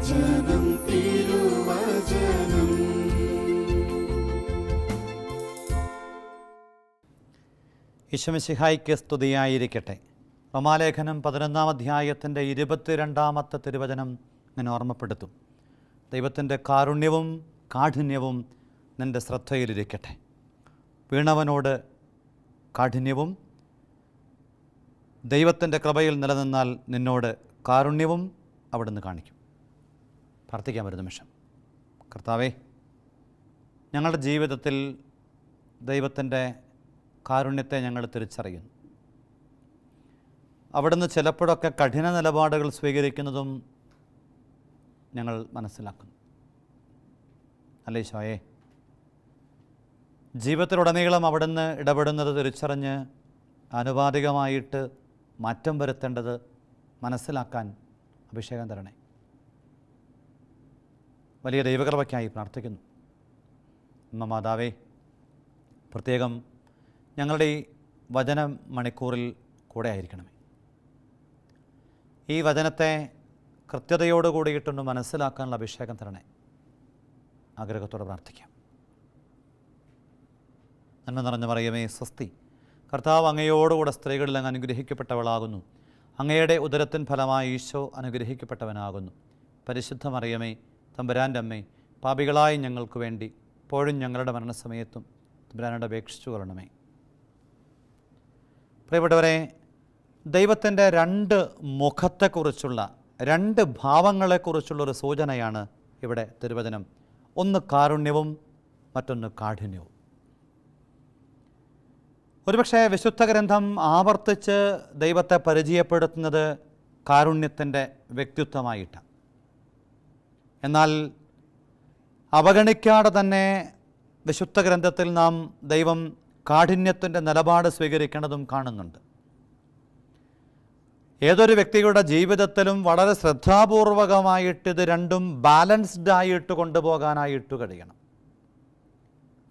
തിരുവചനം തിരുവചനം. ഈശോമിശിഹായ്ക്ക് സ്തുതിയായിരിക്കട്ടെ. റോമാലേഖനം 11-ാം അധ്യായത്തിൻ്റെ 22-ാമത്തെ തിരുവചനം ഞാൻ ഓർമ്മപ്പെടുത്തും. ദൈവത്തിൻ്റെ കാരുണ്യവും കാഠിന്യവും നിൻ്റെ ശ്രദ്ധയിലിരിക്കട്ടെ. വീണവനോട് കാഠിന്യവും ദൈവത്തിൻ്റെ കൃപയിൽ നിലനിന്നാൽ നിന്നോട് കാരുണ്യവും അവിടുന്ന് കാണിക്കും. പ്രാർത്ഥിക്കാം ഒരു നിമിഷം. കർത്താവേ, ഞങ്ങളുടെ ജീവിതത്തിൽ ദൈവത്തിൻ്റെ കാരുണ്യത്തെ ഞങ്ങൾ തിരിച്ചറിയുന്നു. അവിടുന്ന് ചിലപ്പോഴൊക്കെ കഠിന നിലപാടുകൾ സ്വീകരിക്കുന്നതും ഞങ്ങൾ മനസ്സിലാക്കുന്നു. അല്ലേ ഈശോയെ, ജീവിതത്തിലുടനീളം അവിടുന്ന് ഇടപെടുന്നത് തിരിച്ചറിഞ്ഞ് ആനുപാതികമായിട്ട് മാറ്റം വരുത്തേണ്ടത് മനസ്സിലാക്കാൻ അഭിഷേകം തരണേ. വലിയ ദൈവകൃപയ്ക്കായി പ്രാർത്ഥിക്കുന്നു. അമ്മ മാതാവേ, പ്രത്യേകം ഞങ്ങളുടെ ഈ വചന മണിക്കൂറിൽ കൂടെ ആയിരിക്കണമേ. ഈ വചനത്തെ കൃത്യതയോട് കൂടിയിട്ടൊന്ന് മനസ്സിലാക്കാനുള്ള അഭിഷേകം തരണേ. ആഗ്രഹത്തോടെ പ്രാർത്ഥിക്കാം. നന്മ നിറഞ്ഞ മറിയമേ സ്വസ്തി, കർത്താവ് അങ്ങയോടുകൂടെ സ്ത്രീകളിൽ അങ്ങ് അനുഗ്രഹിക്കപ്പെട്ടവളാകുന്നു. അങ്ങയുടെ ഉദരത്തിൻ ഫലമായി ഈശോ അനുഗ്രഹിക്കപ്പെട്ടവനാകുന്നു. പരിശുദ്ധ മറിയമേ, തമ്പുരാൻ്റെ അമ്മേ, പാപികളായ ഞങ്ങൾക്ക് വേണ്ടി ഇപ്പോഴും ഞങ്ങളുടെ മരണസമയത്തും തമ്പുരാനോട് അപേക്ഷിച്ചു കൊള്ളണമേ. പ്രിയപ്പെട്ടവരെ, ദൈവത്തിൻ്റെ രണ്ട് മുഖത്തെക്കുറിച്ചുള്ള, രണ്ട് ഭാവങ്ങളെക്കുറിച്ചുള്ളൊരു സൂചനയാണ് ഇവിടെ തിരുവചനം. ഒന്ന് കാരുണ്യവും മറ്റൊന്ന് കാഠിന്യവും. ഒരുപക്ഷെ വിശുദ്ധ ഗ്രന്ഥം ആവർത്തിച്ച് ദൈവത്തെ പരിചയപ്പെടുത്തുന്നത് കാരുണ്യത്തിൻ്റെ വ്യക്തിത്വമായിട്ടാണ്. എന്നാൽ അവഗണിക്കാതെ തന്നെ വിശുദ്ധ ഗ്രന്ഥത്തിൽ നാം ദൈവം കാഠിന്യത്തിൻ്റെ നിലപാട് സ്വീകരിക്കേണ്ടതും കാണുന്നുണ്ട്. ഏതൊരു വ്യക്തിയുടെ ജീവിതത്തിലും വളരെ ശ്രദ്ധാപൂർവകമായിട്ട് ഇത് രണ്ടും ബാലൻസ്ഡ് ആയിട്ട് കൊണ്ടുപോകാനായിട്ട് കഴിയണം.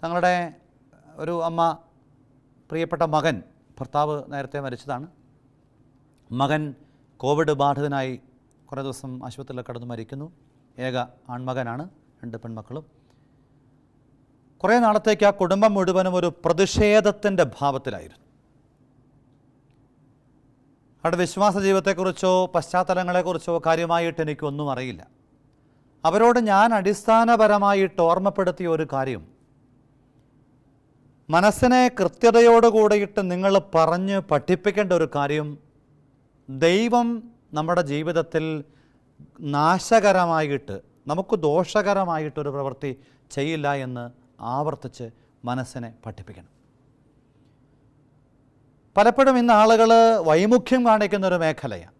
തങ്ങളുടെ ഒരു അമ്മ, പ്രിയപ്പെട്ട മകൻ, ഭർത്താവ് നേരത്തെ മരിച്ചതാണ്. മകൻ കോവിഡ് ബാധിതനായി കുറേ ദിവസം ആശുപത്രിയിൽ കടന്ന് മരിക്കുന്നു. ഏക ആൺമകനാണ്, 2 പെൺമക്കളും. കുറേ നാളത്തേക്ക് ആ കുടുംബം മുഴുവനും ഒരു പ്രതിഷേധത്തിൻ്റെ ഭാവത്തിലായിരുന്നു. അവരുടെ വിശ്വാസ ജീവിതത്തെക്കുറിച്ചോ പശ്ചാത്തലങ്ങളെക്കുറിച്ചോ കാര്യമായിട്ട് എനിക്കൊന്നും അറിയില്ല. അവരോട് ഞാൻ അടിസ്ഥാനപരമായിട്ട് ഓർമ്മപ്പെടുത്തിയ ഒരു കാര്യം, മനസ്സിനെ കൃത്യതയോടുകൂടിയിട്ട് നിങ്ങൾ പറഞ്ഞ് പഠിപ്പിക്കേണ്ട ഒരു കാര്യം, ദൈവം നമ്മുടെ ജീവിതത്തിൽ നാശകരമായിട്ട്, നമുക്ക് ദോഷകരമായിട്ടൊരു പ്രവൃത്തി ചെയ്യില്ല എന്ന് ആവർത്തിച്ച് മനസ്സിനെ പഠിപ്പിക്കണം. പലപ്പോഴും ഇന്ന് ആളുകൾ വൈമുഖ്യം കാണിക്കുന്നൊരു മേഖലയാണ്.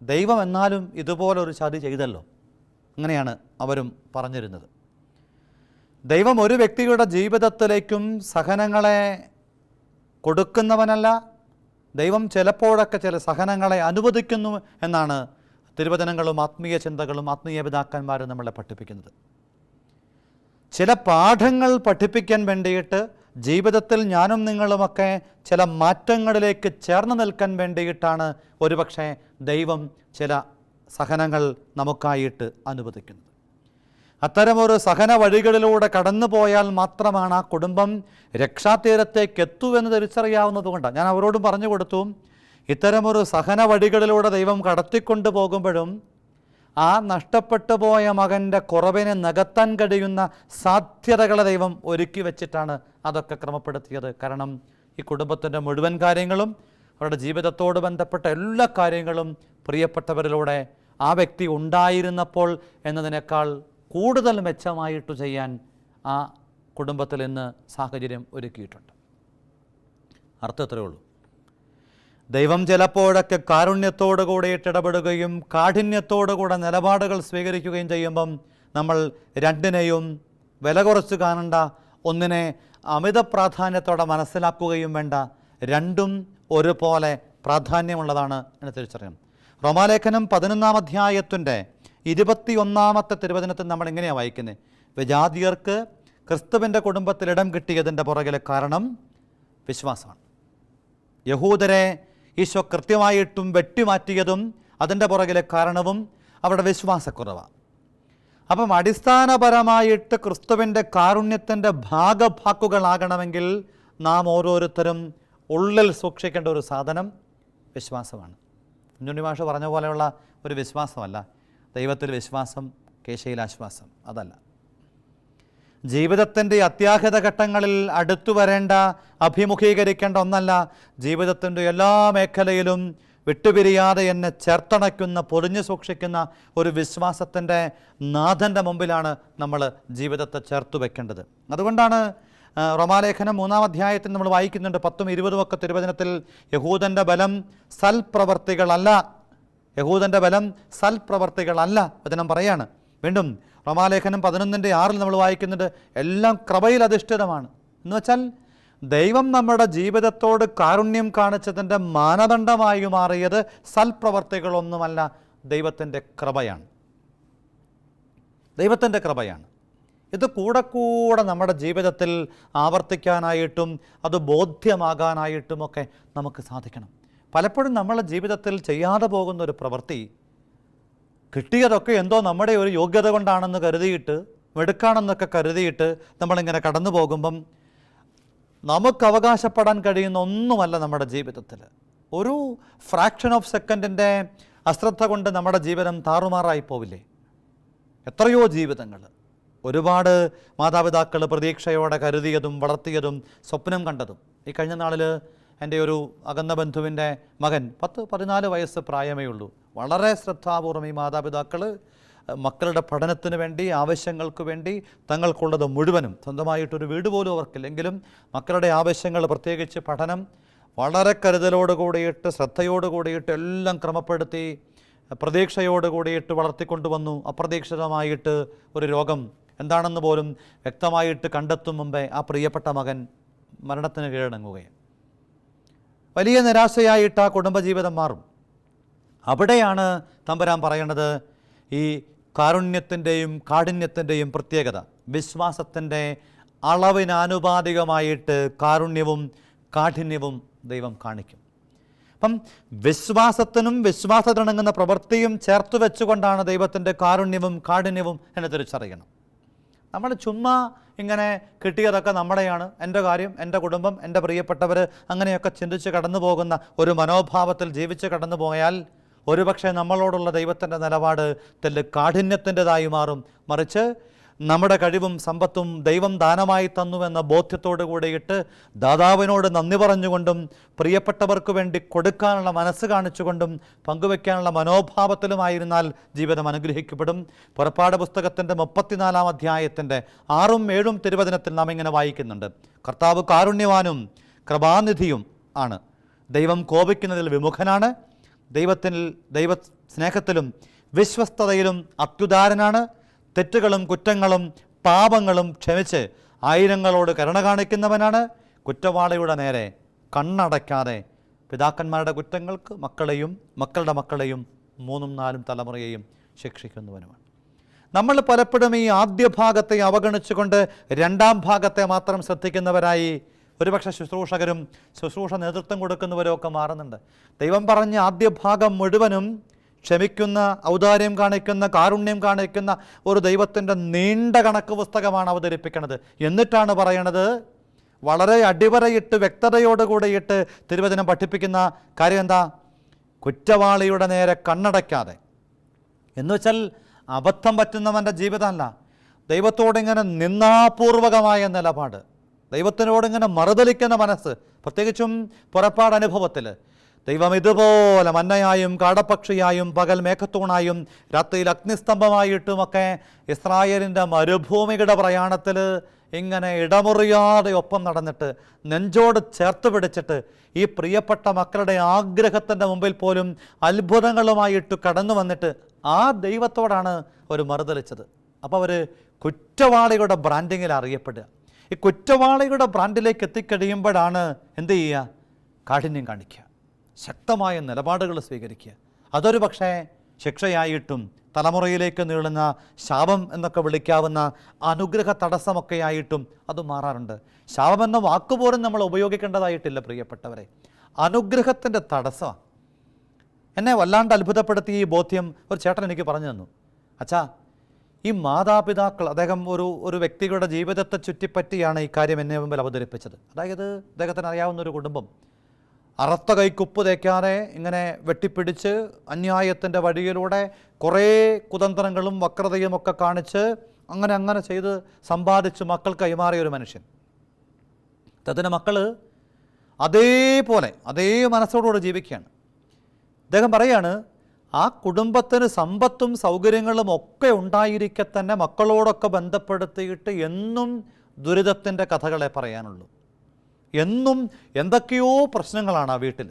ദൈവം എന്നാലും ഇതുപോലൊരു ചതി ചെയ്തല്ലോ, അങ്ങനെയാണ് അവരും പറഞ്ഞിരുന്നത്. ദൈവം ഒരു വ്യക്തിയുടെ ജീവിതത്തിലേക്കും സഹനങ്ങളെ കൊടുക്കുന്നവനല്ല. ദൈവം ചിലപ്പോഴൊക്കെ ചില സഹനങ്ങളെ അനുവദിക്കുന്നു എന്നാണ് തിരുവചനങ്ങളും ആത്മീയ ചിന്തകളും ആത്മീയ പിതാക്കന്മാരും നമ്മളെ പഠിപ്പിക്കുന്നത്. ചില പാഠങ്ങൾ പഠിപ്പിക്കാൻ വേണ്ടിയിട്ട്, ജീവിതത്തിൽ ഞാനും നിങ്ങളുമൊക്കെ ചില മാറ്റങ്ങളിലേക്ക് ചേർന്ന് നിൽക്കാൻ വേണ്ടിയിട്ടാണ് ഒരുപക്ഷെ ദൈവം ചില സഹനങ്ങൾ നമുക്കായിട്ട് അനുവദിക്കുന്നത്. അത്തരമൊരു സഹന വഴികളിലൂടെ കടന്നു പോയാൽ മാത്രമാണ് ആ കുടുംബം രക്ഷാതീരത്തേക്ക് എത്തുമെന്ന് തിരിച്ചറിയാവുന്നതുകൊണ്ടാണ് ഞാൻ അവരോടും പറഞ്ഞു കൊടുത്തു, ഇത്തരമൊരു സഹന വഴികളിലൂടെ ദൈവം കടത്തിക്കൊണ്ടു പോകുമ്പോഴും ആ നഷ്ടപ്പെട്ടു പോയ മകൻ്റെ കുറവിനെ നികത്താൻ കഴിയുന്ന സാധ്യതകളെ ദൈവം ഒരുക്കി വെച്ചിട്ടാണ് അതൊക്കെ ക്രമപ്പെടുത്തിയത്. കാരണം ഈ കുടുംബത്തിൻ്റെ മുഴുവൻ കാര്യങ്ങളും, അവരുടെ ജീവിതത്തോട് ബന്ധപ്പെട്ട എല്ലാ കാര്യങ്ങളും പ്രിയപ്പെട്ടവരിലൂടെ ആ വ്യക്തി ഉണ്ടായിരുന്നപ്പോൾ എന്നതിനേക്കാൾ കൂടുതൽ മെച്ചമായിട്ട് ചെയ്യാൻ ആ കുടുംബത്തിൽ ഇന്ന് സാഹചര്യം ഒരുക്കിയിട്ടുണ്ട്. അർത്ഥത്രേ ഉള്ളൂ. ദൈവം ചിലപ്പോഴൊക്കെ കാരുണ്യത്തോടു കൂടിയിട്ട് ഇടപെടുകയും കാഠിന്യത്തോടുകൂടെ നിലപാടുകൾ സ്വീകരിക്കുകയും ചെയ്യുമ്പം നമ്മൾ രണ്ടിനെയും വില കുറച്ച് കാണേണ്ട, ഒന്നിനെ അമിത പ്രാധാന്യത്തോടെ മനസ്സിലാക്കുകയും വേണ്ട. രണ്ടും ഒരുപോലെ പ്രാധാന്യമുള്ളതാണ് എന്ന് തിരിച്ചറിയണം. റോമാലേഖനം 11-ാം അധ്യായത്തിൻ്റെ 21-ാമത്തെ തിരുവചനത്തിൽ നമ്മൾ എങ്ങനെയാണ് വായിക്കുന്നത്? വിജാതിയർക്ക് ക്രിസ്തുവിൻ്റെ കുടുംബത്തിൽ ഇടം കിട്ടിയതിൻ്റെ പുറകിലെ കാരണം വിശ്വാസമാണ്. യഹൂദരെ ഈശോ കൃത്യമായിട്ടും വെട്ടിമാറ്റിയതും അതിൻ്റെ പുറകിലെ കാരണവും അവരുടെ വിശ്വാസക്കുറവാണ്. അപ്പം അടിസ്ഥാനപരമായിട്ട് ക്രിസ്തുവിൻ്റെ കാരുണ്യത്തിൻ്റെ ഭാഗഭാക്കുകളാകണമെങ്കിൽ നാം ഓരോരുത്തരും ഉള്ളിൽ സൂക്ഷിക്കേണ്ട ഒരു സാധനം വിശ്വാസമാണ്. കുഞ്ഞുണ്ണി മാഷ് പറഞ്ഞ പോലെയുള്ള ഒരു വിശ്വാസമല്ല. ദൈവത്തിൽ വിശ്വാസം, കേശയിൽ ആശ്വാസം, അതല്ല. ജീവിതത്തിൻ്റെ അത്യാഹിത ഘട്ടങ്ങളിൽ അടുത്തു വരേണ്ട, അഭിമുഖീകരിക്കേണ്ട ഒന്നല്ല. ജീവിതത്തിൻ്റെ എല്ലാ മേഖലയിലും വിട്ടുപിരിയാതെ എന്നെ ചേർത്തണയ്ക്കുന്ന, പൊതിഞ്ഞു സൂക്ഷിക്കുന്ന ഒരു വിശ്വാസത്തിൻ്റെ നാഥൻ്റെ മുമ്പിലാണ് നമ്മൾ ജീവിതത്തെ ചേർത്ത് വയ്ക്കേണ്ടത്. അതുകൊണ്ടാണ് റോമാലേഖനം 3-ാം അധ്യായത്തിൽ നമ്മൾ വായിക്കുന്നുണ്ട് 10-20 ഒക്കെ തിരുവചനത്തിൽ, യഹൂദൻ്റെ ബലം സൽപ്രവർത്തികളല്ല, യഹൂദൻ്റെ ബലം സൽപ്രവർത്തികളല്ല വചനം പറയാണ്. വീണ്ടും റോമാലേഖനം 11:6 നമ്മൾ വായിക്കുന്നുണ്ട്, എല്ലാം കൃപയിൽ അധിഷ്ഠിതമാണ്. എന്ന് വെച്ചാൽ ദൈവം നമ്മുടെ ജീവിതത്തോട് കാരുണ്യം കാണിച്ചതിൻ്റെ മാനദണ്ഡമായി മാറിയത് സൽപ്രവർത്തികളൊന്നുമല്ല, ദൈവത്തിൻ്റെ കൃപയാണ്. ദൈവത്തിൻ്റെ കൃപയാണ്. ഇത് കൂടെ കൂടെ നമ്മുടെ ജീവിതത്തിൽ ആവർത്തിക്കാനായിട്ടും അത് ബോധ്യമാകാനായിട്ടുമൊക്കെ നമുക്ക് സാധിക്കണം. പലപ്പോഴും നമ്മളെ ജീവിതത്തിൽ ചെയ്യാതെ പോകുന്ന ഒരു പ്രവൃത്തി, കിട്ടിയതൊക്കെ എന്തോ നമ്മുടെ ഒരു യോഗ്യത കൊണ്ടാണെന്ന് കരുതിയിട്ട്, വെടുക്കാണെന്നൊക്കെ കരുതിയിട്ട് നമ്മളിങ്ങനെ കടന്നു പോകുമ്പം നമുക്ക് അവകാശപ്പെടാൻ കഴിയുന്ന ഒന്നുമല്ല നമ്മുടെ ജീവിതത്തിൽ. ഒരു ഫ്രാക്ഷൻ ഓഫ് സെക്കൻഡിൻ്റെ അശ്രദ്ധ കൊണ്ട് നമ്മുടെ ജീവിതം താറുമാറായി പോവില്ലേ? എത്രയോ ജീവിതങ്ങൾ, ഒരുപാട് മാതാപിതാക്കൾ പ്രതീക്ഷയോടെ കരുതിയതും വളർത്തിയതും സ്വപ്നം കണ്ടതും. ഈ കഴിഞ്ഞ നാളിൽ എൻ്റെ ഒരു അകന്ന ബന്ധുവിൻ്റെ മകൻ 10-14 വയസ്സ് പ്രായമേ ഉള്ളൂ. വളരെ ശ്രദ്ധാപൂർവം ഈ മാതാപിതാക്കൾ മക്കളുടെ പഠനത്തിന് വേണ്ടി, ആവശ്യങ്ങൾക്ക് വേണ്ടി തങ്ങൾക്കുള്ളത് മുഴുവനും, സ്വന്തമായിട്ടൊരു വീട് പോലും അവർക്കില്ലെങ്കിലും മക്കളുടെ ആവശ്യങ്ങൾ, പ്രത്യേകിച്ച് പഠനം, വളരെ കരുതലോട് കൂടിയിട്ട്, ശ്രദ്ധയോട് കൂടിയിട്ട് എല്ലാം ക്രമപ്പെടുത്തി പ്രതീക്ഷയോട് കൂടിയിട്ട് വളർത്തിക്കൊണ്ടുവന്നു. അപ്രതീക്ഷിതമായിട്ട് ഒരു രോഗം എന്താണെന്ന് പോലും വ്യക്തമായിട്ട് കണ്ടെത്തും മുമ്പേ ആ പ്രിയപ്പെട്ട മകൻ മരണത്തിന് കീഴടങ്ങുകയാണ്. വലിയ നിരാശയായിട്ട് ആ കുടുംബജീവിതം മാറും. അവിടെയാണ് തമ്പുരാൻ പറയേണ്ടത്, ഈ കാരുണ്യത്തിൻ്റെയും കാഠിന്യത്തിൻ്റെയും പ്രത്യേകത. വിശ്വാസത്തിൻ്റെ അളവിനാനുപാതികമായിട്ട് കാരുണ്യവും കാഠിന്യവും ദൈവം കാണിക്കും. അപ്പം വിശ്വാസത്തിനും വിശ്വാസത്തിനിണങ്ങുന്ന പ്രവൃത്തിയും ചേർത്ത് വെച്ചുകൊണ്ടാണ് ദൈവത്തിൻ്റെ കാരുണ്യവും കാഠിന്യവും എന്ന് തിരിച്ചറിയണം. നമ്മൾ ചുമ്മാ ഇങ്ങനെ കിട്ടിയതൊക്കെ നമ്മുടെയാണ്, എൻ്റെ കാര്യം, എൻ്റെ കുടുംബം, എൻ്റെ പ്രിയപ്പെട്ടവർ, അങ്ങനെയൊക്കെ ചിന്തിച്ച് കടന്നു പോകുന്ന ഒരു മനോഭാവത്തിൽ ജീവിച്ച് കടന്നു പോയാൽ ഒരുപക്ഷെ നമ്മളോടുള്ള ദൈവത്തിൻ്റെ നിലപാട് തെല്ല് കാഠിന്യത്തിൻ്റെതായി മാറും. മറിച്ച് നമ്മുടെ കഴിവും സമ്പത്തും ദൈവം ദാനമായി തന്നുവെന്ന ബോധ്യത്തോടു കൂടിയിട്ട് ദാതാവിനോട് നന്ദി പറഞ്ഞുകൊണ്ടും പ്രിയപ്പെട്ടവർക്ക് വേണ്ടി കൊടുക്കാനുള്ള മനസ്സ് കാണിച്ചുകൊണ്ടും പങ്കുവയ്ക്കാനുള്ള മനോഭാവത്തിലുമായിരുന്നാൽ ജീവിതം അനുഗ്രഹിക്കപ്പെടും. പുറപ്പാട് പുസ്തകത്തിൻ്റെ 34-ാം അധ്യായത്തിൻ്റെ 6-7 തിരുവചനത്തിൽ നാം ഇങ്ങനെ വായിക്കുന്നുണ്ട്, കർത്താവ് കാരുണ്യവാനും കൃപാനിധിയും ആണ്, ദൈവം കോപിക്കുന്നതിൽ വിമുഖനാണ്, ദൈവ സ്നേഹത്തിലും വിശ്വസ്തതയിലും അത്യുദാരനാണ്, തെറ്റുകളും കുറ്റങ്ങളും പാപങ്ങളും ക്ഷമിച്ച് ആയിരങ്ങളോട് കരുണ കാണിക്കുന്നവനാണ്, കുറ്റവാളിയുടെ നേരെ കണ്ണടയ്ക്കാതെ പിതാക്കന്മാരുടെ കുറ്റങ്ങൾക്ക് മക്കളെയും മക്കളുടെ മക്കളെയും 3-4 തലമുറയെയും ശിക്ഷിക്കുന്നവനുമാണ്. നമ്മൾ പലപ്പോഴും ഈ ആദ്യ ഭാഗത്തെ അവഗണിച്ചുകൊണ്ട് രണ്ടാം ഭാഗത്തെ മാത്രം ശ്രദ്ധിക്കുന്നവരായി ഒരുപക്ഷെ ശുശ്രൂഷകരും ശുശ്രൂഷ നേതൃത്വം കൊടുക്കുന്നവരും ഒക്കെ മാറുന്നുണ്ട്. ദൈവം പറഞ്ഞ ആദ്യ ഭാഗം മുഴുവനും ക്ഷമിക്കുന്ന, ഔദാര്യം കാണിക്കുന്ന, കാരുണ്യം കാണിക്കുന്ന ഒരു ദൈവത്തിൻ്റെ നീണ്ട കണക്ക് പുസ്തകമാണ് അവതരിപ്പിക്കുന്നത്. എന്നിട്ടാണ് പറയണത്, വളരെ അടിവരയിട്ട് വ്യക്തതയോടുകൂടിയിട്ട് തിരുവചനം പഠിപ്പിക്കുന്ന കാര്യം എന്താ? കുറ്റവാളിയുടെ നേരെ കണ്ണടയ്ക്കാതെ. എന്ന് വെച്ചാൽ അബദ്ധം പറ്റുന്നവൻ്റെ ജീവിതമല്ല, ദൈവത്തോടിങ്ങനെ നിന്ദാപൂർവകമായ നിലപാട്, ദൈവത്തിനോടിങ്ങനെ മറുതലിക്കുന്ന മനസ്സ്. പ്രത്യേകിച്ചും പുറപ്പാട് അനുഭവത്തിൽ ദൈവം ഇതുപോലെ മന്നയായും കാടപ്പക്ഷിയായും പകൽ മേഘത്തൂണായും രാത്രിയിൽ അഗ്നിസ്തംഭമായിട്ടുമൊക്കെ ഇസ്രായേലിൻ്റെ മരുഭൂമിയുടെ പ്രയാണത്തിൽ ഇങ്ങനെ ഇടമുറിയാതെ ഒപ്പം നടന്നിട്ട് നെഞ്ചോട് ചേർത്ത് പിടിച്ചിട്ട് ഈ പ്രിയപ്പെട്ട മക്കളുടെ ആഗ്രഹത്തിൻ്റെ മുമ്പിൽ പോലും അത്ഭുതങ്ങളുമായിട്ട് കടന്നു വന്നിട്ട് ആ ദൈവത്തോടാണ് അവർ മറുതലിച്ചത്. അപ്പോൾ അവർ കുറ്റവാളികളുടെ ബ്രാൻഡിങ്ങിൽ അറിയപ്പെടുക. ഈ കുറ്റവാളികളുടെ ബ്രാൻഡിലേക്ക് എത്തിക്കഴിയുമ്പോഴാണ് എന്ത് ചെയ്യുക? കാഠിന്യം കാണിക്കുക, ശക്തമായ നിലപാടുകൾ സ്വീകരിക്കുക. അതൊരു പക്ഷേ ശിക്ഷയായിട്ടും തലമുറയിലേക്ക് നീളുന്ന ശാപം എന്നൊക്കെ വിളിക്കാവുന്ന അനുഗ്രഹ തടസ്സമൊക്കെ ആയിട്ടും അത് മാറാറുണ്ട്. ശാപം എന്ന വാക്കുപോലും നമ്മൾ ഉപയോഗിക്കേണ്ടതായിട്ടില്ല പ്രിയപ്പെട്ടവരെ. അനുഗ്രഹത്തിൻ്റെ തടസ്സമാണ്. എന്നെ വല്ലാണ്ട് അത്ഭുതപ്പെടുത്തിയ ഈ ബോധ്യം ഒരു ചേട്ടൻ എനിക്ക് പറഞ്ഞു തന്നു. അച്ഛാ, ഈ മാതാപിതാക്കൾ, അദ്ദേഹം ഒരു വ്യക്തികളുടെ ജീവിതത്തെ ചുറ്റിപ്പറ്റിയാണ് ഈ കാര്യം എന്നെ മുമ്പിൽ അവതരിപ്പിച്ചത്. അതായത് അദ്ദേഹത്തിന് അറിയാവുന്ന ഒരു കുടുംബം അറുത്ത കൈക്കുപ്പ് തേക്കാതെ ഇങ്ങനെ വെട്ടിപ്പിടിച്ച് അന്യായത്തിൻ്റെ വഴിയിലൂടെ കുറേ കുതന്ത്രങ്ങളും വക്രതയും ഒക്കെ കാണിച്ച് അങ്ങനെ ചെയ്ത് സമ്പാദിച്ച് മക്കൾ കൈമാറിയ ഒരു മനുഷ്യൻ. അതിന് മക്കൾ അതേപോലെ അതേ മനസ്സോടുകൂടി ജീവിക്കുകയാണ്. അദ്ദേഹം പറയാണ്, ആ കുടുംബത്തിന് സമ്പത്തും സൗകര്യങ്ങളും ഒക്കെ ഉണ്ടായിരിക്കെ തന്നെ മക്കളോടൊക്കെ ബന്ധപ്പെടുത്തിയിട്ട് എന്നും ദുരിതത്തിൻ്റെ കഥകളെ പറയാനുള്ളൂ. എന്നും എന്തൊക്കെയോ പ്രശ്നങ്ങളാണ് ആ വീട്ടിൽ.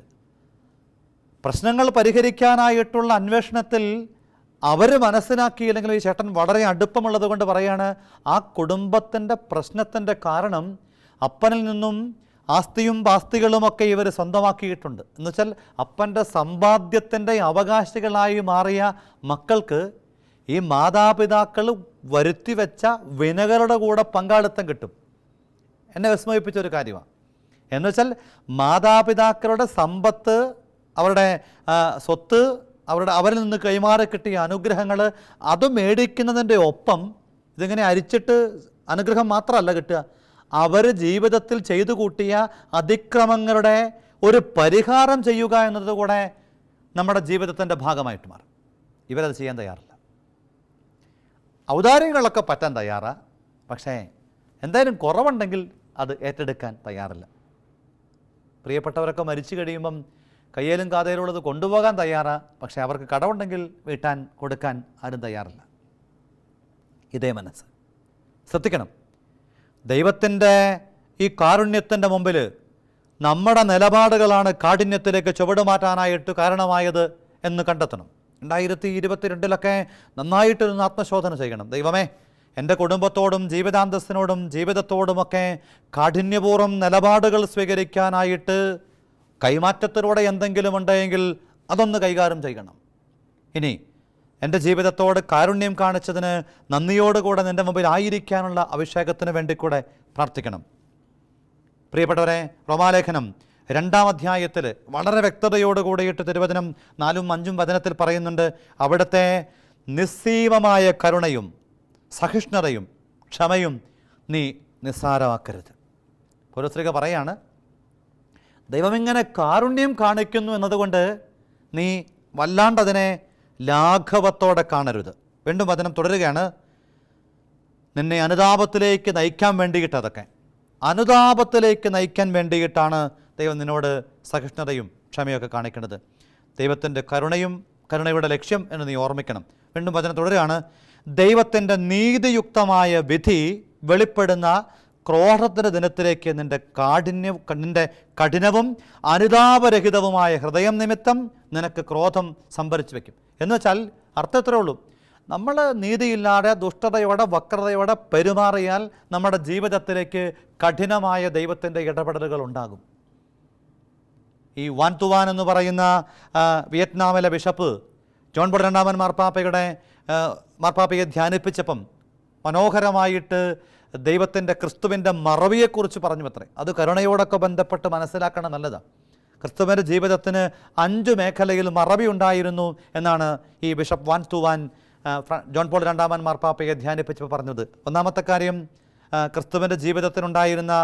പ്രശ്നങ്ങൾ പരിഹരിക്കാനായിട്ടുള്ള അന്വേഷണത്തിൽ അവർ മനസ്സിലാക്കിയില്ലെങ്കിൽ ഈ ചേട്ടൻ വളരെ അടുപ്പമുള്ളത് കൊണ്ട് പറയാണ്, ആ കുടുംബത്തിൻ്റെ പ്രശ്നത്തിൻ്റെ കാരണം അപ്പനിൽ നിന്നും ആസ്തിയും പാസ്തികളുമൊക്കെ ഇവർ സ്വന്തമാക്കിയിട്ടുണ്ട്. എന്നുവെച്ചാൽ അപ്പൻ്റെ സമ്പാദ്യത്തിൻ്റെ അവകാശികളായി മാറിയ മക്കൾക്ക് ഈ മാതാപിതാക്കൾ വരുത്തിവെച്ച വിനകളുടെ കൂടെ പങ്കാളിത്തം കിട്ടും. എന്നെ വിസ്മയിപ്പിച്ചൊരു കാര്യമാണ്. എന്നുവെച്ചാൽ മാതാപിതാക്കളുടെ സമ്പത്ത്, അവരുടെ സ്വത്ത്, അവരിൽ നിന്ന് കൈമാറി കിട്ടിയ അനുഗ്രഹങ്ങൾ അത് മേടിക്കുന്നതിൻ്റെ ഒപ്പം ഇതിങ്ങനെ അരിച്ചിട്ട് അനുഗ്രഹം മാത്രമല്ല കിട്ടുക, അവർ ജീവിതത്തിൽ ചെയ്തു കൂട്ടിയ അതിക്രമങ്ങളുടെ ഒരു പരിഹാരം ചെയ്യുക എന്നതുകൂടെ നമ്മുടെ ജീവിതത്തിൻ്റെ ഭാഗമായിട്ട് മാറും. ഇവരത് ചെയ്യാൻ തയ്യാറില്ല. ഔദാര്യങ്ങളൊക്കെ പറ്റാൻ തയ്യാറാണ്, പക്ഷേ എന്തായാലും കുറവുണ്ടെങ്കിൽ അത് ഏറ്റെടുക്കാൻ തയ്യാറില്ല. പ്രിയപ്പെട്ടവരൊക്കെ മരിച്ചു കഴിയുമ്പം കയ്യിലും കാതയിലുള്ളത് കൊണ്ടുപോകാൻ തയ്യാറാണ്, പക്ഷേ അവർക്ക് കടമുണ്ടെങ്കിൽ വീട്ടാൻ കൊടുക്കാൻ ആരും തയ്യാറില്ല. ഇതേ മനസ്സ്. ശ്രദ്ധിക്കണം, ദൈവത്തിൻ്റെ ഈ കാരുണ്യത്തിൻ്റെ മുമ്പിൽ നമ്മുടെ നിലപാടുകളാണ് കാഠിന്യത്തിലേക്ക് ചുവടുമാറ്റാനായിട്ട് കാരണമായത് എന്ന് കണ്ടെത്തണം. 2022 നന്നായിട്ടൊരു ആത്മശോധന ചെയ്യണം. ദൈവമേ, എൻ്റെ കുടുംബത്തോടും ജീവിതാന്തസ്സിനോടും ജീവിതത്തോടുമൊക്കെ കാഠിന്യപൂർവ്വം നിലപാടുകൾ സ്വീകരിക്കാനായിട്ട് കൈമാറ്റത്തിലൂടെ എന്തെങ്കിലും ഉണ്ടെങ്കിൽ അതൊന്ന് കൈകാര്യം ചെയ്യണം. ഇനി എൻ്റെ ജീവിതത്തോട് കാരുണ്യം കാണിച്ചതിന് നന്ദിയോടുകൂടെ നിൻ്റെ മുമ്പിൽ ആയിരിക്കാനുള്ള അഭിഷേകത്തിന് വേണ്ടി കൂടെ പ്രാർത്ഥിക്കണം. പ്രിയപ്പെട്ടവരെ, റോമാലേഖനം 2-ാം അധ്യായത്തിൽ വളരെ വ്യക്തതയോടുകൂടിയിട്ട് തിരുവചനം 4-ഉം 5-ഉം വചനത്തിൽ പറയുന്നുണ്ട്, അവിടുത്തെ നിസ്സീമമായ കരുണയും സഹിഷ്ണുതയും ക്ഷമയും നീ നിസ്സാരമാക്കരുത്. പൗലോസ് പറയാണ്, ദൈവമിങ്ങനെ കാരുണ്യം കാണിക്കുന്നു എന്നതുകൊണ്ട് നീ വല്ലാണ്ടതിനെ ലാഘവത്തോടെ കാണരുത്. വീണ്ടും വചനം തുടരുകയാണ്, നിന്നെ അനുതാപത്തിലേക്ക് നയിക്കാൻ വേണ്ടിയിട്ട്, അതൊക്കെ അനുതാപത്തിലേക്ക് നയിക്കാൻ വേണ്ടിയിട്ടാണ് ദൈവം നിന്നോട് സഹിഷ്ണുതയും ക്ഷമയൊക്കെ കാണിക്കുന്നത്. ദൈവത്തിൻ്റെ കരുണയുടെ ലക്ഷ്യം എന്ന് നീ ഓർമ്മിക്കണം. വീണ്ടും വചനം തുടരുകയാണ്, ദൈവത്തിൻ്റെ നീതിയുക്തമായ വിധി വെളിപ്പെടുന്ന ക്രോധത്തിൻ്റെ ദിനത്തിലേക്ക് നിൻ്റെ കഠിനവും അനുതാപരഹിതവുമായ ഹൃദയം നിമിത്തം നിനക്ക് ക്രോധം സംഭരിച്ചു വയ്ക്കും. എന്ന് വെച്ചാൽ അർത്ഥത്രേ ഉള്ളൂ, നമ്മൾ നീതിയില്ലാതെ ദുഷ്ടതയോടെ വക്രതയോടെ പെരുമാറിയാൽ നമ്മുടെ ജീവിതത്തിലേക്ക് കഠിനമായ ദൈവത്തിൻ്റെ ഇടപെടലുകൾ ഉണ്ടാകും. ഈ വാൻ തുവാൻ എന്ന് പറയുന്ന വിയറ്റ്നാമിലെ ബിഷപ്പ് ജോൺ പോൾ രണ്ടാമൻ മാർപ്പാപ്പയെ ധ്യാനിപ്പിച്ചപ്പം മനോഹരമായിട്ട് ദൈവത്തിൻ്റെ ക്രിസ്തുവിൻ്റെ മറവിയെക്കുറിച്ച് പറഞ്ഞു അത്രേ. അത് കരുണയോടൊക്കെ ബന്ധപ്പെട്ട് മനസ്സിലാക്കണം, നല്ലതാണ്. ക്രിസ്തുവിൻ്റെ ജീവിതത്തിന് 5 മേഖലയിൽ മറവി ഉണ്ടായിരുന്നു എന്നാണ് ഈ ബിഷപ്പ് വാൻ തുവാൻ ജോൺ പോൾ രണ്ടാമൻ മാർപ്പാപ്പയെ ധ്യാനിപ്പിച്ചപ്പോൾ പറഞ്ഞത്. ഒന്നാമത്തെ കാര്യം, ക്രിസ്തുവിൻ്റെ ജീവിതത്തിനുണ്ടായിരുന്ന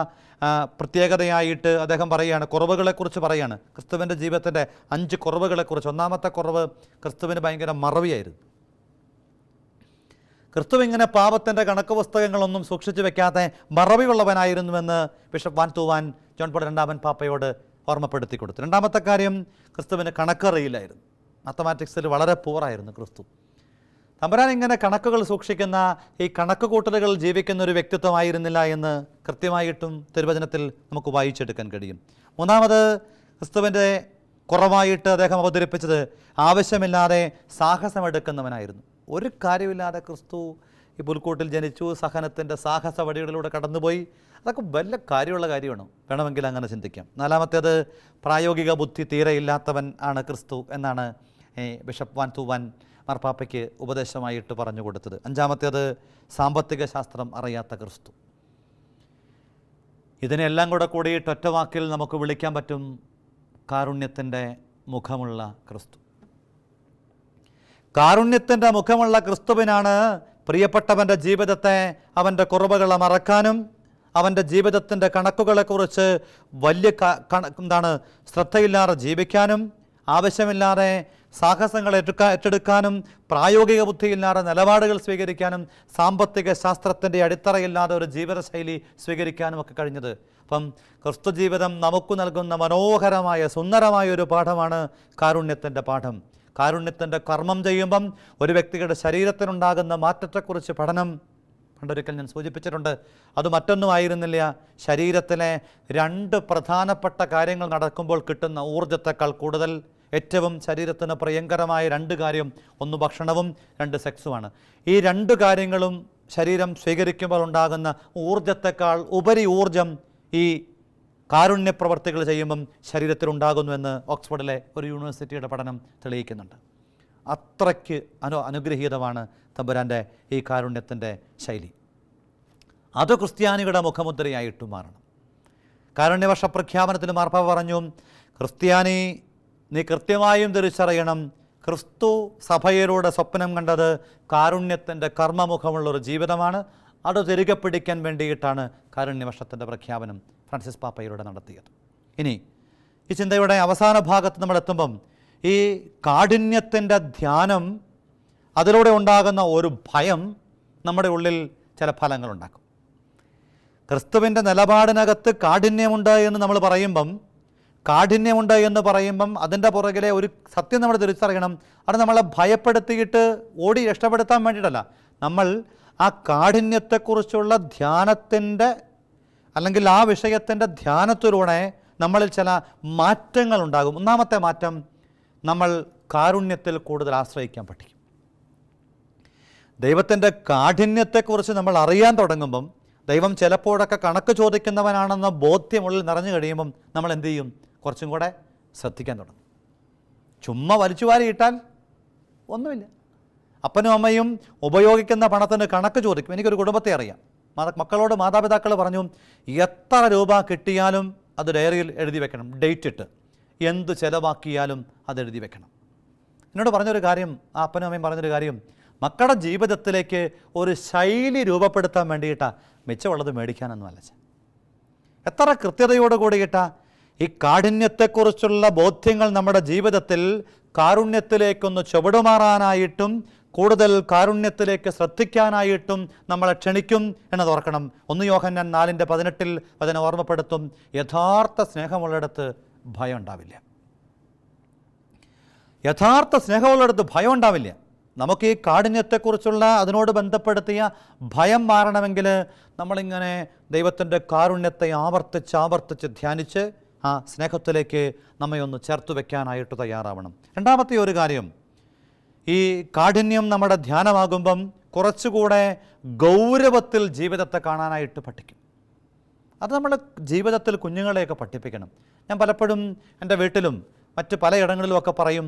പ്രത്യേകതയായിട്ട് അദ്ദേഹം പറയുകയാണ്, കുറവുകളെക്കുറിച്ച് പറയുകയാണ്. ക്രിസ്തുവിൻ്റെ ജീവിതത്തിൻ്റെ 5 കുറവുകളെക്കുറിച്ച്. ഒന്നാമത്തെ കുറവ്, ക്രിസ്തുവിന് ഭയങ്കര മറവിയായിരുന്നു. ക്രിസ്തു ഇങ്ങനെ പാപത്തിൻ്റെ കണക്ക് പുസ്തകങ്ങളൊന്നും സൂക്ഷിച്ചു വെക്കാതെ മറവിയുള്ളവനായിരുന്നുവെന്ന് ബിഷപ്പ് വാൻ തുവാൻ ജോൺ പോൾ രണ്ടാമൻ പാപ്പയോട് ഓർമ്മപ്പെടുത്തി കൊടുത്തു. രണ്ടാമത്തെ കാര്യം, ക്രിസ്തുവിന് കണക്കറിയില്ലായിരുന്നു. മാത്തമാറ്റിക്സിൽ വളരെ പൂറായിരുന്നു ക്രിസ്തു. തമ്പുരാൻ ഇങ്ങനെ കണക്കുകൾ സൂക്ഷിക്കുന്ന, ഈ കണക്ക് കൂട്ടലുകൾ ജീവിക്കുന്ന ഒരു വ്യക്തിത്വമായിരുന്നില്ല എന്ന് കൃത്യമായിട്ടും തിരുവചനത്തിൽ നമുക്ക് വായിച്ചെടുക്കാൻ കഴിയും. മൂന്നാമത്, ക്രിസ്തുവിൻ്റെ കുറവായിട്ട് അദ്ദേഹം അവതരിപ്പിച്ചത് ആവശ്യമില്ലാതെ സാഹസമെടുക്കുന്നവനായിരുന്നു. ഒരു കാര്യമില്ലാതെ ക്രിസ്തു ഈ പുൽക്കൂട്ടിൽ ജനിച്ചു, സഹനത്തിൻ്റെ സാഹസ വഴികളിലൂടെ കടന്നുപോയി. അതൊക്കെ വല്ല കാര്യമുള്ള കാര്യമാണോ? വേണമെങ്കിൽ അങ്ങനെ ചിന്തിക്കാം. നാലാമത്തേത്, പ്രായോഗിക ബുദ്ധി തീരെ ഇല്ലാത്തവൻ ആണ് ക്രിസ്തു എന്നാണ് ബിഷപ്പ് വാൻ തുവാൻ മാർപ്പാപ്പയ്ക്ക് ഉപദേശമായിട്ട് പറഞ്ഞു കൊടുത്തത്. അഞ്ചാമത്തേത്, സാമ്പത്തിക ശാസ്ത്രം അറിയാത്ത ക്രിസ്തു. ഇതിനെല്ലാം കൂടിയിട്ട് ഒറ്റവാക്കിൽ നമുക്ക് വിളിക്കാൻ പറ്റും, കാരുണ്യത്തിൻ്റെ മുഖമുള്ള ക്രിസ്തു. കാരുണ്യത്തിൻ്റെ മുഖമുള്ള ക്രിസ്തുവിനാണ് പ്രിയപ്പെട്ടവൻ്റെ ജീവിതത്തെ അവൻ്റെ കുറവുകളെ മറക്കാനും അവൻ്റെ ജീവിതത്തിൻ്റെ കണക്കുകളെക്കുറിച്ച് വലിയ ശ്രദ്ധയില്ലാതെ ജീവിക്കാനും ആവശ്യമില്ലാതെ സാഹസങ്ങൾ ഏറ്റെടുക്കാനും പ്രായോഗിക ബുദ്ധിയില്ലാതെ നിലപാടുകൾ സ്വീകരിക്കാനും സാമ്പത്തിക ശാസ്ത്രത്തിൻ്റെ അടിത്തറയില്ലാതെ ഒരു ജീവിതശൈലി സ്വീകരിക്കാനും ഒക്കെ കഴിഞ്ഞത്. അപ്പം ക്രിസ്തു ജീവിതം നമുക്ക് നൽകുന്ന മനോഹരമായ സുന്ദരമായ ഒരു പാഠമാണ് കാരുണ്യത്തിൻ്റെ പാഠം. കാരുണ്യത്തിൻ്റെ കർമ്മം ചെയ്യുമ്പം ഒരു വ്യക്തിയുടെ ശരീരത്തിനുണ്ടാകുന്ന മാറ്റത്തെക്കുറിച്ച് പഠനം പണ്ടൊരിക്കൽ ഞാൻ സൂചിപ്പിച്ചിട്ടുണ്ട്. അത് മറ്റൊന്നുമായിരുന്നില്ല, ശരീരത്തിലെ 2 പ്രധാനപ്പെട്ട കാര്യങ്ങൾ നടക്കുമ്പോൾ കിട്ടുന്ന ഊർജത്തെക്കാൾ കൂടുതൽ ഏറ്റവും ശരീരത്തിന് പ്രിയങ്കരമായ 2 കാര്യം, 1 ഭക്ഷണവും 2 സെക്സുമാണ്. ഈ 2 കാര്യങ്ങളും ശരീരം സ്വീകരിക്കുമ്പോൾ ഉണ്ടാകുന്ന ഊർജത്തെക്കാൾ ഉപരി ഊർജം ഈ കാരുണ്യ പ്രവർത്തികൾ ചെയ്യുമ്പം ശരീരത്തിലുണ്ടാകുന്നുവെന്ന് ഓക്സ്ഫോർഡിലെ ഒരു യൂണിവേഴ്സിറ്റിയുടെ പഠനം തെളിയിക്കുന്നുണ്ട്. അത്രയ്ക്ക് അനുഗ്രഹീതമാണ് തമ്പുരാൻ്റെ ഈ കാരുണ്യത്തിൻ്റെ ശൈലി. അത് ക്രിസ്ത്യാനികളുടെ മുഖമുദ്രയായിട്ട് മാറണം. കാരുണ്യവർഷ പ്രഖ്യാപനത്തിൽ മാർപ്പാപ്പ പറഞ്ഞു, ക്രിസ്ത്യാനി നീ കൃത്യമായും തിരിച്ചറിയണം, ക്രിസ്തു സഭയിലൂടെ സ്വപ്നം കണ്ടത് കാരുണ്യത്തിൻ്റെ കർമ്മമുഖമുള്ളൊരു ജീവിതമാണ്. അത് തിരികെ പിടിക്കാൻ വേണ്ടിയിട്ടാണ് കാരുണ്യവർഷത്തിൻ്റെ പ്രഖ്യാപനം ഫ്രാൻസിസ് പാപ്പയിലൂടെ നടത്തിയത്. ഇനി ഈ ചിന്തയുടെ അവസാന ഭാഗത്ത് നമ്മളെത്തുമ്പം ഈ കാഠിന്യത്തിൻ്റെ ധ്യാനം, അതിലൂടെ ഉണ്ടാകുന്ന ഒരു ഭയം നമ്മുടെ ഉള്ളിൽ ചില ഫലങ്ങളുണ്ടാക്കും. ക്രിസ്തുവിൻ്റെ നിലപാടിനകത്ത് കാഠിന്യമുണ്ട് എന്ന് നമ്മൾ പറയുമ്പം അതിൻ്റെ പുറകിലെ ഒരു സത്യം നമ്മൾ തിരിച്ചറിയണം. അത് നമ്മളെ ഭയപ്പെടുത്തിയിട്ട് ഓടി രക്ഷപ്പെടുത്താൻ വേണ്ടിയിട്ടല്ല. നമ്മൾ ആ കാഠിന്യത്തെക്കുറിച്ചുള്ള ധ്യാനത്തിൻ്റെ അല്ലെങ്കിൽ ആ വിഷയത്തിൻ്റെ ധ്യാനത്തിലൂടെ നമ്മളിൽ ചില മാറ്റങ്ങളുണ്ടാകും. ഒന്നാമത്തെ മാറ്റം, നമ്മൾ കാരുണ്യത്തിൽ കൂടുതൽ ആശ്രയിക്കാൻ പഠിക്കും. ദൈവത്തിൻ്റെ കാഠിന്യത്തെക്കുറിച്ച് നമ്മൾ അറിയാൻ തുടങ്ങുമ്പം, ദൈവം ചിലപ്പോഴൊക്കെ കണക്ക് ചോദിക്കുന്നവനാണെന്ന ബോധ്യമുള്ളിൽ നിറഞ്ഞു കഴിയുമ്പം നമ്മൾ എന്തു ചെയ്യും? കുറച്ചും കൂടെ ശ്രദ്ധിക്കാൻ തുടങ്ങും. ചുമ്മാ വലിച്ചു വാരിയിട്ടാൽ ഒന്നുമില്ല. അപ്പനും അമ്മയും ഉപയോഗിക്കുന്ന പണത്തിന് കണക്ക് ചോദിക്കും. എനിക്കൊരു കുടുംബത്തെ അറിയാം. മക്കളോട് മാതാപിതാക്കൾ പറഞ്ഞു, എത്ര രൂപ കിട്ടിയാലും അത് ഡയറിയിൽ എഴുതി വെക്കണം, ഡേറ്റ് ഇട്ട്. എന്ത് ചിലവാക്കിയാലും അത് എഴുതി വെക്കണം. എന്നോട് പറഞ്ഞൊരു കാര്യം, ആ അപ്പനും അമ്മയും പറഞ്ഞൊരു കാര്യം, മക്കളുടെ ജീവിതത്തിലേക്ക് ഒരു ശൈലി രൂപപ്പെടുത്താൻ വേണ്ടിയിട്ടാണ് മിച്ചമുള്ളത് മേടിക്കാനൊന്നും അല്ല. എത്ര കൃത്യതയോട് കൂടിയിട്ടാ ഈ കാഠിന്യത്തെക്കുറിച്ചുള്ള ബോധ്യങ്ങൾ നമ്മുടെ ജീവിതത്തിൽ കാരുണ്യത്തിലേക്കൊന്ന് ചുവടുമാറാനായിട്ടും കൂടുതൽ കാരുണ്യത്തിലേക്ക് ശ്രദ്ധിക്കാനായിട്ടും നമ്മളെ ക്ഷണിക്കും എന്നത് ഓർക്കണം. 1 യോഹന്നാൻ 4:18 അതിനെ ഓർമ്മപ്പെടുത്തും, യഥാർത്ഥ സ്നേഹമുള്ളിടത്ത് ഭയം ഉണ്ടാവില്ല. യഥാർത്ഥ സ്നേഹമുള്ളിടത്ത് ഭയം ഉണ്ടാവില്ല. നമുക്ക് ഈ കാഠിന്യത്തെക്കുറിച്ചുള്ള അതിനോട് ബന്ധപ്പെടുത്തിയ ഭയം മാറണമെങ്കിൽ നമ്മളിങ്ങനെ ദൈവത്തിൻ്റെ കാരുണ്യത്തെ ആവർത്തിച്ച് ധ്യാനിച്ച് ആ സ്നേഹത്തിലേക്ക് നമ്മെ ഒന്ന് ചേർത്ത് വയ്ക്കാനായിട്ട് തയ്യാറാവണം. രണ്ടാമത്തെ ഒരു കാര്യം, ഈ കാഠിന്യം നമ്മുടെ ധ്യാനമാകുമ്പം കുറച്ചുകൂടെ ഗൗരവത്തിൽ ജീവിതത്തെ കാണാനായിട്ട് പഠിക്കും. അത് നമ്മുടെ ജീവിതത്തിൽ കുഞ്ഞുങ്ങളെയൊക്കെ പഠിപ്പിക്കണം. ഞാൻ പലപ്പോഴും എൻ്റെ വീട്ടിലും മറ്റ് പലയിടങ്ങളിലുമൊക്കെ പറയും,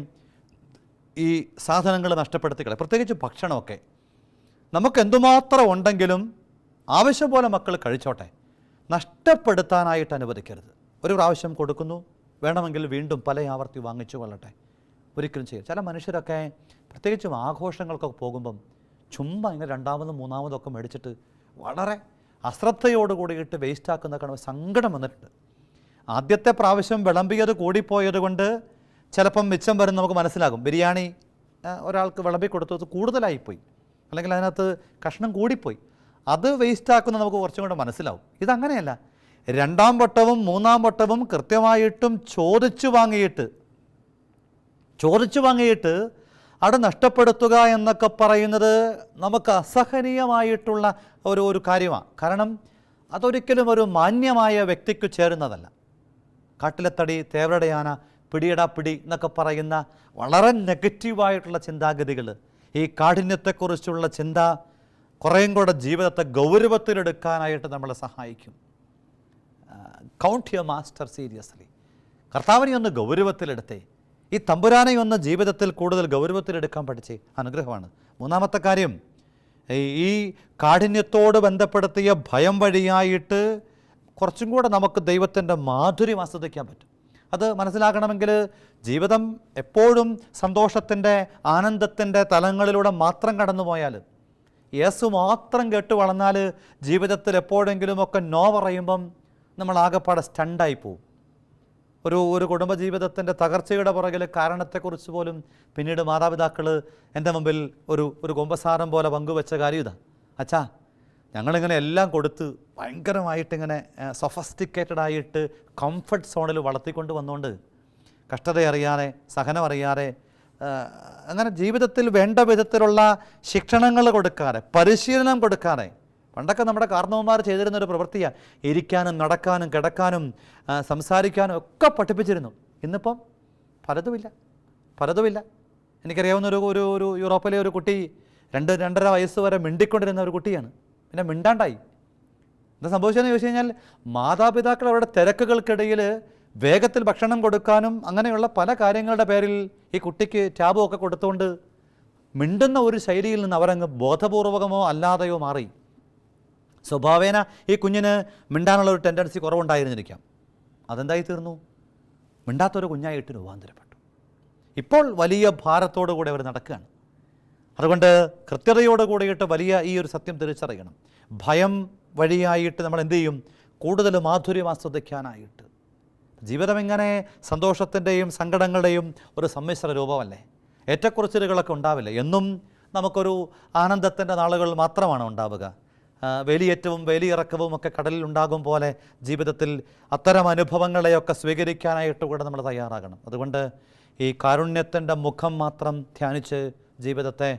ഈ സാധനങ്ങൾ നഷ്ടപ്പെടുത്തിക്കളെ, പ്രത്യേകിച്ച് ഭക്ഷണമൊക്കെ നമുക്ക് എന്തുമാത്രം ഉണ്ടെങ്കിലും ആവശ്യം പോലെ മക്കൾ കഴിച്ചോട്ടെ, നഷ്ടപ്പെടുത്താനായിട്ട് അനുവദിക്കരുത്. ഒരു പ്രാവശ്യം കൊടുക്കുന്നു, വേണമെങ്കിൽ വീണ്ടും പല ആവർത്തി വാങ്ങിച്ചു കൊള്ളട്ടെ, ഒരിക്കലും ചെയ്യും. ചില മനുഷ്യരൊക്കെ പ്രത്യേകിച്ചും ആഘോഷങ്ങൾക്കൊക്കെ പോകുമ്പം ചുമ്മാ ഇങ്ങനെ 2ാമതും 3ാമതും ഒക്കെ മേടിച്ചിട്ട് വളരെ അശ്രദ്ധയോട് കൂടിയിട്ട് വേസ്റ്റാക്കുന്ന കാണുമ്പോൾ സങ്കടം വന്നിട്ടുണ്ട്. ആദ്യത്തെ പ്രാവശ്യം വിളമ്പിയത് കൂടിപ്പോയത് കൊണ്ട് ചിലപ്പം മിച്ചം വരും നമുക്ക് മനസ്സിലാകും. ബിരിയാണി ഒരാൾക്ക് വിളമ്പി കൊടുത്തത് കൂടുതലായിപ്പോയി, അല്ലെങ്കിൽ അതിനകത്ത് കഷ്ണം കൂടിപ്പോയി, അത് വേസ്റ്റാക്കുന്ന നമുക്ക് കുറച്ചും കൂടെ മനസ്സിലാവും. ഇതങ്ങനെയല്ല. 2ാം വട്ടവും 3ാം വട്ടവും കൃത്യമായിട്ടും ചോദിച്ചു വാങ്ങിയിട്ട് അത് നഷ്ടപ്പെടുത്തുക എന്നൊക്കെ പറയുന്നത് നമുക്ക് അസഹനീയമായിട്ടുള്ള ഒരു കാര്യമാണ്. കാരണം അതൊരിക്കലും ഒരു മാന്യമായ വ്യക്തിക്ക് ചേരുന്നതല്ല. കാട്ടിലെത്തടി, തേവരുടെ ആന, പിടിയടാ പിടി എന്നൊക്കെ പറയുന്ന വളരെ നെഗറ്റീവായിട്ടുള്ള ചിന്താഗതികൾ, ഈ കാഠിന്യത്തെക്കുറിച്ചുള്ള ചിന്ത കുറേയും കൂടെ ജീവിതത്തെ ഗൗരവത്തിലെടുക്കാനായിട്ട് നമ്മളെ സഹായിക്കും. Count your master seriously. കർത്താവിനെ ഒന്ന് ഗൗരവത്തിലെടുത്തേ, ഈ തമ്പുരാനെ ഒന്ന് ജീവിതത്തിൽ കൂടുതൽ ഗൗരവത്തിലെടുക്കാൻ പഠിച്ചേ, അനുഗ്രഹമാണ്. 3ാമത്തെ കാര്യം, ഈ കാഠിന്യത്തോട് ബന്ധപ്പെടുത്തിയ ഭയം വഴിയായിട്ട് കുറച്ചും കൂടെ നമുക്ക് ദൈവത്തിൻ്റെ മാധുര്യം ആസ്വദിക്കാൻ പറ്റും. അത് മനസ്സിലാക്കണമെങ്കിൽ ജീവിതം എപ്പോഴും സന്തോഷത്തിൻ്റെ, ആനന്ദത്തിൻ്റെ തലങ്ങളിലൂടെ മാത്രം കടന്നു പോയാൽ യേസു മാത്രം കേട്ട് വളർന്നാൽ ജീവിതത്തിൽ എപ്പോഴെങ്കിലുമൊക്കെ നോ പറയുമ്പം നമ്മൾ ആകെപ്പാടെ സ്റ്റണ്ടായി പോവും. ഒരു കുടുംബജീവിതത്തിൻ്റെ തകർച്ചയുടെ പുറകിൽ കാരണത്തെക്കുറിച്ച് പോലും പിന്നീട് മാതാപിതാക്കൾ എൻ്റെ മുമ്പിൽ ഒരു കുമ്പസാരം പോലെ പങ്കുവെച്ച കാര്യം ഇതാ: അച്ഛാ, ഞങ്ങളിങ്ങനെ എല്ലാം കൊടുത്ത് ഭയങ്കരമായിട്ടിങ്ങനെ സൊഫസ്റ്റിക്കേറ്റഡ് ആയിട്ട് കംഫർട്ട് സോണിൽ വളർത്തിക്കൊണ്ട് വന്നുകൊണ്ട് കഷ്ടതയറിയാതെ, സഹനമറിയാതെ, അങ്ങനെ ജീവിതത്തിൽ വേണ്ട വിധത്തിലുള്ള ശിക്ഷണങ്ങൾ കൊടുക്കാതെ, പരിശീലനം കൊടുക്കാതെ. പണ്ടൊക്കെ നമ്മുടെ കാർന്നവന്മാർ ചെയ്തിരുന്നൊരു പ്രവൃത്തിയാണ് ഇരിക്കാനും നടക്കാനും കിടക്കാനും സംസാരിക്കാനും ഒക്കെ പഠിപ്പിച്ചിരുന്നു. ഇന്നിപ്പം പലതുമില്ല. എനിക്കറിയാവുന്ന ഒരു യൂറോപ്പിലെ ഒരു കുട്ടി 2-2.5 വയസ്സ് വരെ മിണ്ടിക്കൊണ്ടിരുന്ന ഒരു കുട്ടിയാണ്. പിന്നെ മിണ്ടാണ്ടായി. എന്താ സംഭവിച്ചതെന്ന് ചോദിച്ചു കഴിഞ്ഞാൽ, മാതാപിതാക്കൾ അവരുടെ തിരക്കുകൾക്കിടയിൽ വേഗത്തിൽ ഭക്ഷണം കൊടുക്കാനും അങ്ങനെയുള്ള പല കാര്യങ്ങളുടെ പേരിൽ ഈ കുട്ടിക്ക് ടാബുമൊക്കെ കൊടുത്തുകൊണ്ട് മിണ്ടുന്ന ഒരു ശൈലിയിൽ നിന്ന് അവരങ്ങ് ബോധപൂർവകമോ അല്ലാതെയോ മാറി. സ്വഭാവേന ഈ കുഞ്ഞിന് മിണ്ടാനുള്ള ഒരു ടെൻഡൻസി കുറവുണ്ടായിരുന്നിരിക്കാം. അതെന്തായി തീർന്നു? മിണ്ടാത്തൊരു കുഞ്ഞായിട്ട് രൂപാന്തരപ്പെട്ടു. ഇപ്പോൾ വലിയ ഭാരത്തോടു കൂടെ അവർ നടക്കുകയാണ്. അതുകൊണ്ട് കൃത്യതയോട് കൂടിയിട്ട് വലിയ ഈ ഒരു സത്യം തിരിച്ചറിയണം. ഭയം വഴിയായിട്ട് നമ്മൾ എന്തു ചെയ്യും? കൂടുതൽ മാധുര്യം ആസ്വദിക്കാനായിട്ട്. ജീവിതം ഇങ്ങനെ സന്തോഷത്തിൻ്റെയും സങ്കടങ്ങളുടെയും ഒരു സമ്മിശ്ര രൂപമല്ലേ? ഏറ്റക്കുറച്ചിലുകളൊക്കെ ഉണ്ടാവില്ല. എന്നും നമുക്കൊരു ആനന്ദത്തിൻ്റെ നാളുകൾ മാത്രമാണ് ഉണ്ടാവുക. വേലിയേറ്റവും വേലിയിറക്കവും ഒക്കെ കടലിൽ ഉണ്ടാകും പോലെ ജീവിതത്തിൽ അത്തരം അനുഭവങ്ങളെയൊക്കെ സ്വീകരിക്കാനായിട്ട് കൂടെ നമ്മൾ തയ്യാറാകണം. അതുകൊണ്ട് ഈ കാരുണ്യത്തിൻ്റെ മുഖം മാത്രം ധ്യാനിച്ച് ജീവിതത്തെ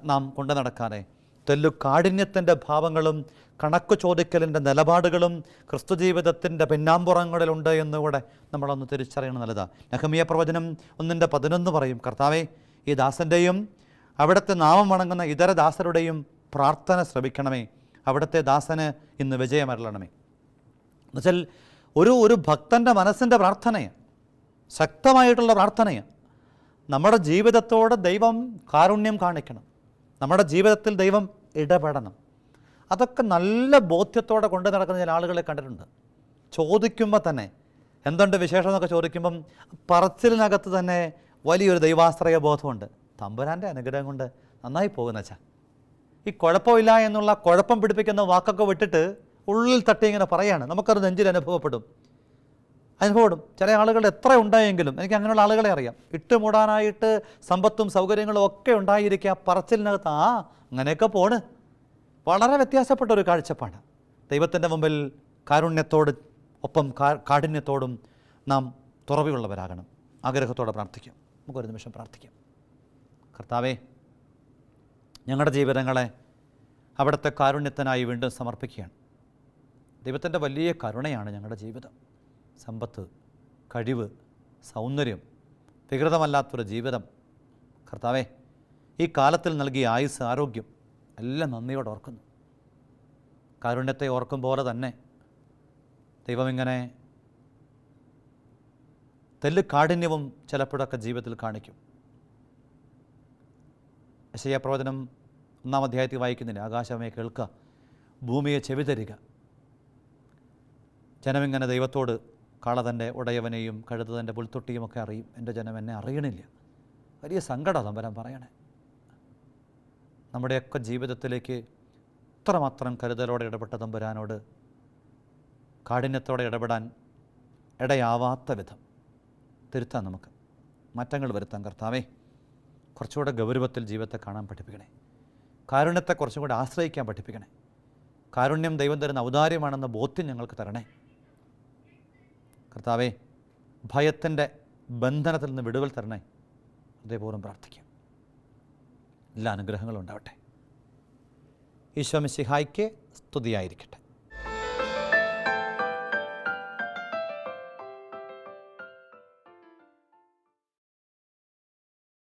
നാം കൊണ്ടു നടക്കാതെ തെല്ലുകാഠിന്യത്തിൻ്റെ ഭാവങ്ങളും കണക്ക് ചോദിക്കലിൻ്റെ നിലപാടുകളും ക്രിസ്തു ജീവിതത്തിൻ്റെ പിന്നാമ്പുറങ്ങളിലുണ്ട് എന്നുകൂടെ നമ്മളൊന്ന് തിരിച്ചറിയണം. നല്ലതാണ്. നെഹമ്യ പ്രവചനം 1:11 പറയും: കർത്താവേ, ഈ ദാസൻ്റെയും അവിടുത്തെ നാമം വണങ്ങുന്ന ഇതര ദാസരുടെയും പ്രാർത്ഥന ശ്രവിക്കണമേ. അവിടുത്തെ ദാസന് ഇന്ന് വിജയമരളണമേ. എന്നുവെച്ചാൽ ഒരു ഭക്തൻ്റെ മനസ്സിൻ്റെ പ്രാർത്ഥനയാണ്, ശക്തമായിട്ടുള്ള പ്രാർത്ഥനയാണ്. നമ്മുടെ ജീവിതത്തോട് ദൈവം കാരുണ്യം കാണിക്കണം, നമ്മുടെ ജീവിതത്തിൽ ദൈവം ഇടപെടണം. അതൊക്കെ നല്ല ബോധ്യത്തോടെ കൊണ്ടു നടക്കുന്ന ചില ആളുകളെ കണ്ടിട്ടുണ്ട്. ചോദിക്കുമ്പോൾ തന്നെ എന്തുണ്ട് വിശേഷം എന്നൊക്കെ ചോദിക്കുമ്പം പറച്ചിലിനകത്ത് തന്നെ വലിയൊരു ദൈവാശ്രയ ബോധമുണ്ട്. തമ്പുരാൻ്റെ അനുഗ്രഹം കൊണ്ട് നന്നായി പോകുന്ന വെച്ചാൽ ഈ കുഴപ്പമില്ല എന്നുള്ള കുഴപ്പം പിടിപ്പിക്കുന്ന വാക്കൊക്കെ വിട്ടിട്ട് ഉള്ളിൽ തട്ടി ഇങ്ങനെ പറയാണ്. നമുക്കത് നെഞ്ചിൽ അനുഭവപ്പെടും. ചില ആളുകൾ എത്ര ഉണ്ടായെങ്കിലും, എനിക്ക് അങ്ങനെയുള്ള ആളുകളെ അറിയാം, ഇട്ടുമൂടാനായിട്ട് സമ്പത്തും സൗകര്യങ്ങളും ഒക്കെ ഉണ്ടായിരിക്കുക, പറച്ചിലിനകത്ത് അങ്ങനെയൊക്കെ പോണ്. വളരെ വ്യത്യാസപ്പെട്ട ഒരു കാഴ്ചപ്പാട്. ദൈവത്തിൻ്റെ മുമ്പിൽ കാരുണ്യത്തോട് ഒപ്പം കാഠിന്യത്തോടും നാം തുറവിയുള്ളവരാകണം. ആഗ്രഹത്തോടെ പ്രാർത്ഥിക്കാം. നമുക്കൊരു നിമിഷം പ്രാർത്ഥിക്കാം. കർത്താവേ, ഞങ്ങളുടെ ജീവിതങ്ങളെ അവിടുത്തെ കാരുണ്യത്തിനായി വീണ്ടും സമർപ്പിക്കുകയാണ്. ദൈവത്തിൻ്റെ വലിയ കരുണയാണ് ഞങ്ങളുടെ ജീവിതം. സമ്പത്ത്, കഴിവ്, സൗന്ദര്യം, വികൃതമല്ലാത്തൊരു ജീവിതം. കർത്താവേ, ഈ കാലത്തിൽ നൽകിയ ആയുസ്, ആരോഗ്യം എല്ലാം നന്ദിയോടെ ഓർക്കുന്നു. കാരുണ്യത്തെ ഓർക്കും പോലെ തന്നെ ദൈവമിങ്ങനെ തെല്ലുകാഠിന്യവും ചിലപ്പോഴൊക്കെ ജീവിതത്തിൽ കാണിക്കും. യെശയ്യാ പ്രവചനം 1-ാം അധ്യായത്തിൽ വായിക്കുന്നില്ല: ആകാശമേ കേൾക്കുക, ഭൂമിയെ ചെവിതരിക. ജനമിങ്ങനെ ദൈവത്തോട് കാള തൻ്റെ ഉടയവനെയും കഴുത തൻ്റെ പുൽത്തൊട്ടിയുമൊക്കെ അറിയും, എൻ്റെ ജനം എന്നെ അറിയണില്ല. വലിയ സങ്കടം തമ്പുരാൻ പറയണേ. നമ്മുടെയൊക്കെ ജീവിതത്തിലേക്ക് ഇത്രമാത്രം കരുതലോടെ ഇടപെട്ട തമ്പുരാനോട് കാഠിന്യത്തോടെ ഇടപെടാൻ ഇടയാവാത്ത വിധം തിരുത്താൻ, നമുക്ക് മാറ്റങ്ങൾ വരുത്താൻ. കർത്താവേ, കുറച്ചുകൂടെ ഗൗരവത്തിൽ ജീവിതത്തെ കാണാൻ പഠിപ്പിക്കണേ. കാരുണ്യത്തെ കുറച്ചും കൂടെ ആശ്രയിക്കാൻ പഠിപ്പിക്കണേ. കാരുണ്യം ദൈവം തരുന്ന ഔദാര്യമാണെന്ന ബോധ്യം ഞങ്ങൾക്ക് തരണേ. കർത്താവേ, ഭയത്തിൻ്റെ ബന്ധനത്തിൽ നിന്ന് വിടുതൽ തരണേ. ഹൃദയപൂർവ്വം പ്രാർത്ഥിക്കാം. എല്ലാ അനുഗ്രഹങ്ങളും ഉണ്ടാവട്ടെ. ഈശോ മിശിഹായ്ക്ക് സ്തുതിയായിരിക്കട്ടെ.